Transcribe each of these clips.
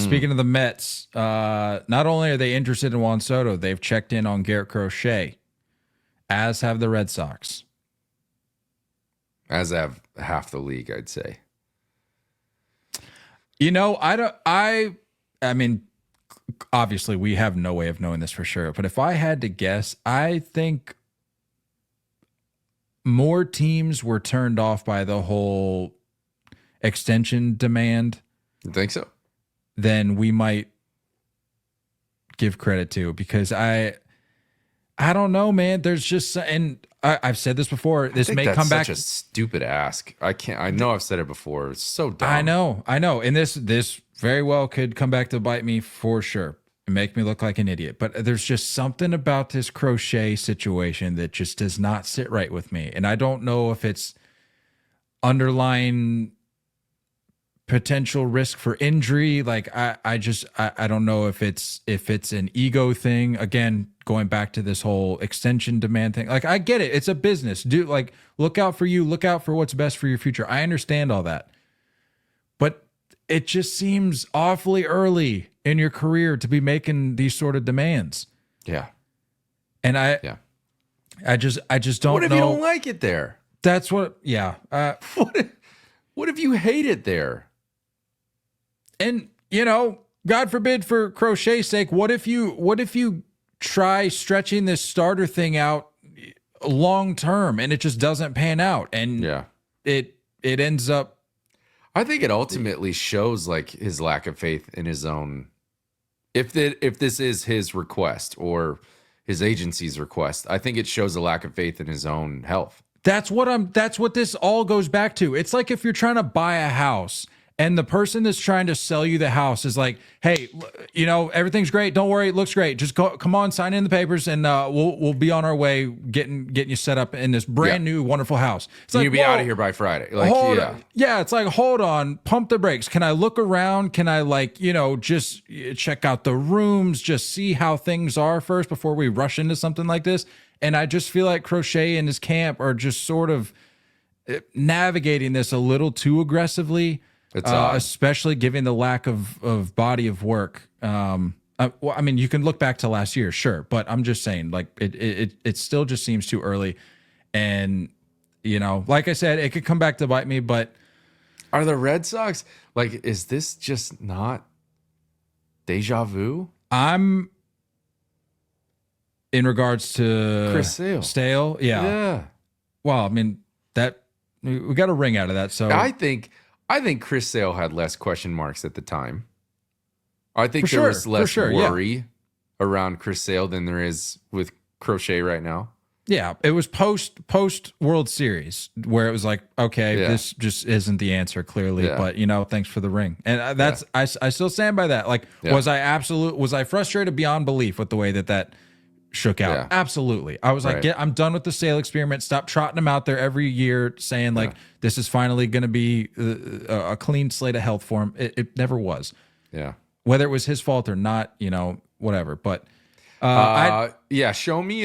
Speaking of the Mets, not only are they interested in Juan Soto, they've checked in on Garrett Crochet, as have the Red Sox. As have half the league, I'd say. You know, I mean, obviously we have no way of knowing this for sure, but if I had to guess, I think more teams were turned off by the whole extension demand. You think so? Than we might give credit to, because I don't know, man. There's just, and I've said this before. This may come back. Such a stupid ask. I know I've said it before. It's so dumb. I know. And this very well could come back to bite me for sure and make me look like an idiot. But there's just something about this Crochet situation that just does not sit right with me. And I don't know if it's underlying potential risk for injury. Like I don't know if it's an ego thing. Again, going back to this whole extension demand thing. Like I get it. It's a business. Look out for you. Look out for what's best for your future. I understand all that. But it just seems awfully early in your career to be making these sort of demands. Yeah. And I just don't know. What if you don't like it there? That's what, yeah. What if you hate it there? And, you know, God forbid for Crochet's sake, what if you try stretching this starter thing out long term and it just doesn't pan out, and it ends up. I think it ultimately shows like his lack of faith in his own. If this is his request or his agency's request, I think it shows a lack of faith in his own health. That's what this all goes back to. It's like if you're trying to buy a house and the person that's trying to sell you the house is like, hey, you know, everything's great. Don't worry. It looks great. Just come on, sign in the papers, and we'll be on our way getting you set up in this brand new, wonderful house. It's like, you'll be out of here by Friday. Like, it's like, hold on, pump the brakes. Can I look around? Can I, like, you know, just check out the rooms, just see how things are first before we rush into something like this? And I just feel like Crochet and his camp are just sort of navigating this a little too aggressively. It's especially given the lack of body of work. Well, I mean, you can look back to last year, sure, but I'm just saying, like, it still just seems too early. And, you know, like I said, it could come back to bite me. But are the Red Sox, like, is this just not deja vu? I'm in regards to Chris Sale. Stale, yeah. Well, I mean, that we got a ring out of that. So I think Chris Sale had less question marks at the time. I think there was less worry around Chris Sale than there is with Crochet right now. Yeah, it was post World Series where it was like, okay, this just isn't the answer clearly, but, you know, thanks for the ring. And that's I still stand by that. Like, was I frustrated beyond belief with the way that shook out? Absolutely. I was like, I'm done with the Sale experiment. Stop trotting him out there every year saying like this is finally going to be a clean slate of health for him. It never was. Yeah. Whether it was his fault or not, you know, whatever. But show me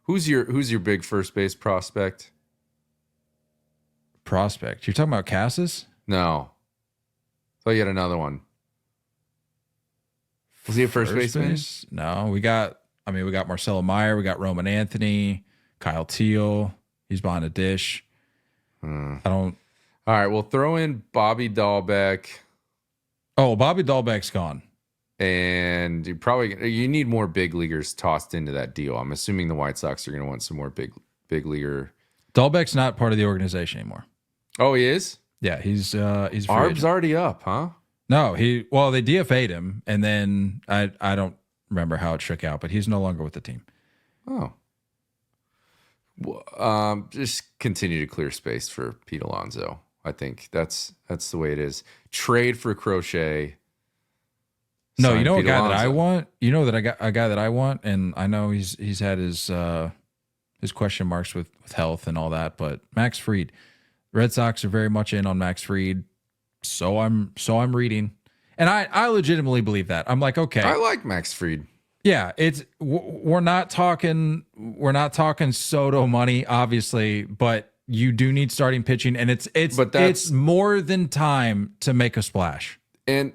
who's your big first base prospect? You're talking about Cassis? No. Oh, you had another one. Was he a first baseman? No, we got Marcelo Meyer, we got Roman Anthony, Kyle Teal. He's behind a dish. I don't. All right, we'll throw in Bobby Dahlbeck. Oh, Bobby Dahlbeck's gone. And you need more big leaguers tossed into that deal. I'm assuming the White Sox are going to want some more big leaguer. Dahlbeck's not part of the organization anymore. Oh, he is? Yeah, he's Arb's already up, huh? No, they DFA'd him, and then I don't remember how it shook out, but he's no longer with the team. Oh. Well, just continue to clear space for Pete Alonso. I think that's the way it is. Trade for Crochet. No, you know a guy that I want. You know that I got a guy that I want, and I know he's had his question marks with health and all that. But Max Fried, Red Sox are very much in on Max Fried. So I'm reading, and I legitimately believe that. I'm like, okay, I like Max Fried. Yeah, we're not talking Soto money, obviously, but you do need starting pitching, and it's more than time to make a splash. And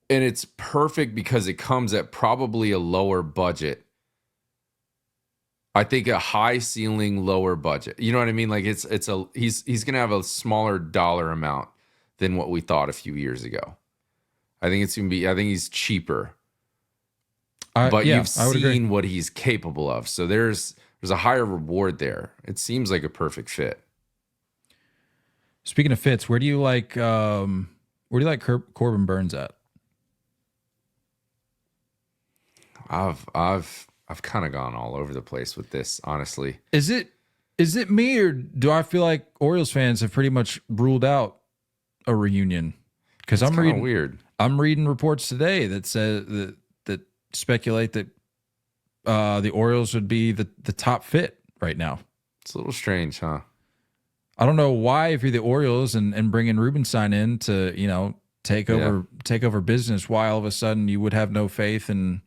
it's perfect because it comes at probably a lower budget. I think a high ceiling, lower budget. You know what I mean? Like he's going to have a smaller dollar amount than what we thought a few years ago. I think he's cheaper. But you've seen what he's capable of. So there's a higher reward there. It seems like a perfect fit. Speaking of fits, where do you like Corbin Burnes at? I've kind of gone all over the place with this, honestly. Is it me, or do I feel like Orioles fans have pretty much ruled out a reunion? Because I'm reading weird. I'm reading reports today that say that speculate that the Orioles would be the top fit right now. It's a little strange, huh? I don't know why, if you're the Orioles and bringing Rubenstein in to take over business, why all of a sudden you would have no faith in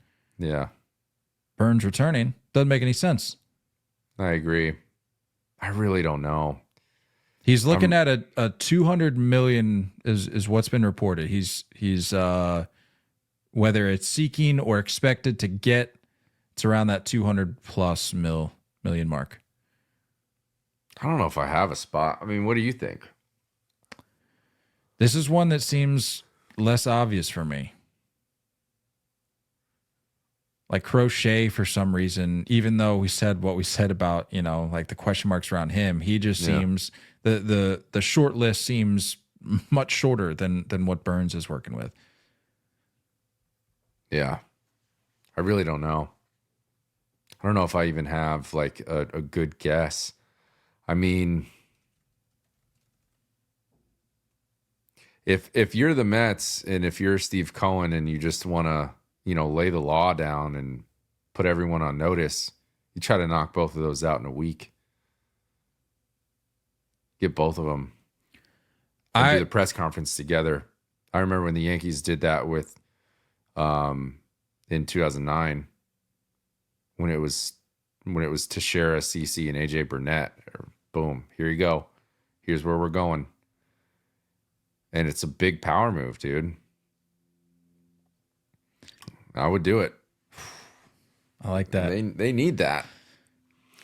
Burnes returning. Doesn't make any sense. I agree. I really don't know. He's looking at a $200 million is what's been reported. He's whether it's seeking or expected to get, it's around that 200+ million mark. I don't know if I have a spot. I mean, what do you think? This is one that seems less obvious for me. Like Crochet, for some reason, even though we said what we said about, like the question marks around him, he just seems the short list seems much shorter than what Burnes is working with. Yeah. I really don't know. I don't know if I even have like a good guess. I mean, if you're the Mets and if you're Steve Cohen and you just want to, lay the law down and put everyone on notice, you try to knock both of those out in a week. Get both of them. And do the press conference together. I remember when the Yankees did that with in 2009 when it was Teixeira, CC, and AJ Burnett. Boom, here you go. Here's where we're going. And it's a big power move, dude. I would do it. I like that. They need that.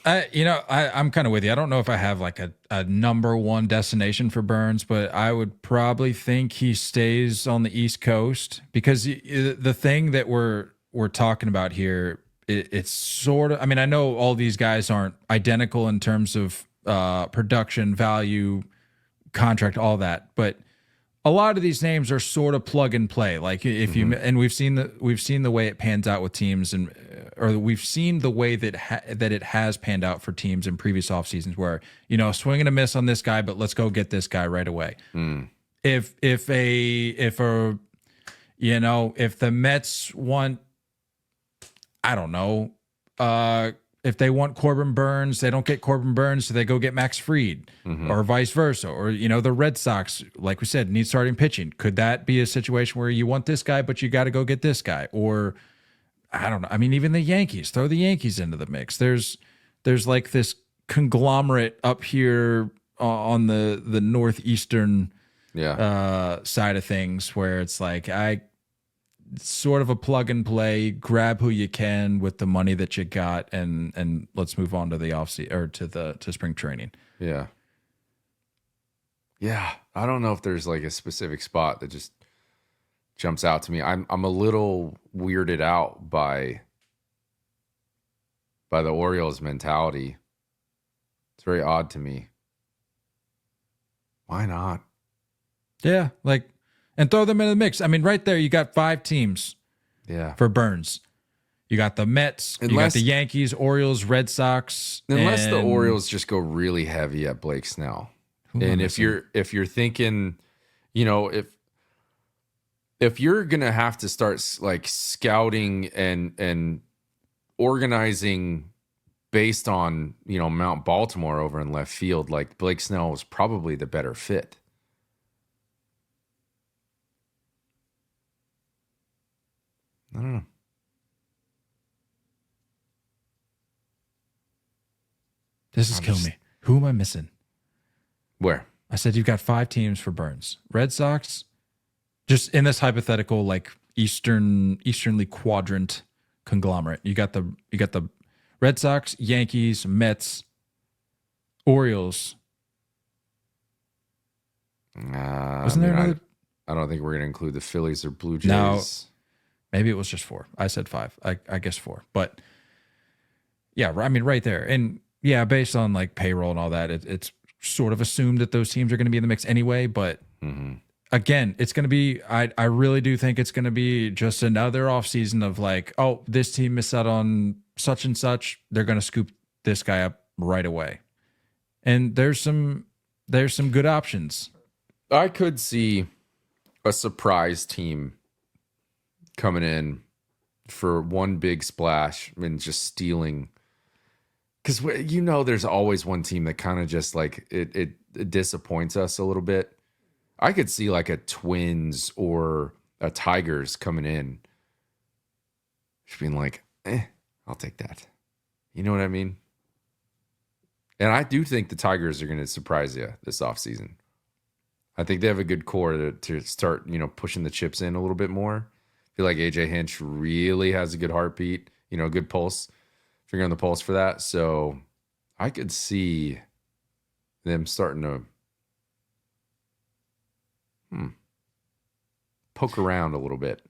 I'm kind of with you. I don't know if I have like a number one destination for Burnes, but I would probably think he stays on the East Coast, because the thing that we're talking about here, it's sort of, I mean, I know all these guys aren't identical in terms of production, value, contract, all that, but a lot of these names are sort of plug and play. Like if you, and we've seen the way it pans out with teams, or we've seen the way that it has panned out for teams in previous off seasons where, swing and a miss on this guy, but let's go get this guy right away. If the Mets want, I don't know, if they want Corbin Burnes, they don't get Corbin Burnes, so they go get Max Fried, or vice versa. Or, the Red Sox, like we said, need starting pitching. Could that be a situation where you want this guy, but you got to go get this guy? Or, I don't know. I mean, even the Yankees, throw the Yankees into the mix. There's like this conglomerate up here on the northeastern side of things where it's like, sort of a plug and play, grab who you can with the money that you got, and let's move on to the offseason or to spring training. Yeah. I don't know if there's like a specific spot that just jumps out to me. I'm a little weirded out by the Orioles mentality. It's very odd to me. Why not? Yeah, and throw them in the mix. I mean, right there, you got 5 teams for Burnes. You got the Mets, you got the Yankees, Orioles, Red Sox. Unless the Orioles just go really heavy at Blake Snell. And if you're thinking, if you're going to have to start like scouting and organizing based on, Mount Baltimore over in left field, like Blake Snell was probably the better fit. I don't know. This is killing me. Who am I missing? Where? I said you've got 5 teams for Burnes. Red Sox, just in this hypothetical like easternly quadrant conglomerate. You got the Red Sox, Yankees, Mets, Orioles. Wasn't there another? I don't think we're going to include the Phillies or Blue Jays. No, maybe it was just 4. I said 5. I guess 4. But yeah, I mean, right there. And yeah, based on like payroll and all that, it's sort of assumed that those teams are going to be in the mix anyway. But again, it's going to be, I really do think it's going to be just another offseason of like, oh, this team missed out on such and such. They're going to scoop this guy up right away. And there's some good options. I could see a surprise team coming in for one big splash and just stealing. Because there's always one team that kind of just like it disappoints us a little bit. I could see like a Twins or a Tigers coming in, just being like, I'll take that. You know what I mean? And I do think the Tigers are going to surprise you this offseason. I think they have a good core to start, pushing the chips in a little bit more. I feel like AJ Hinch really has a good heartbeat, a good pulse, finger on the pulse for that. So I could see them starting to poke around a little bit.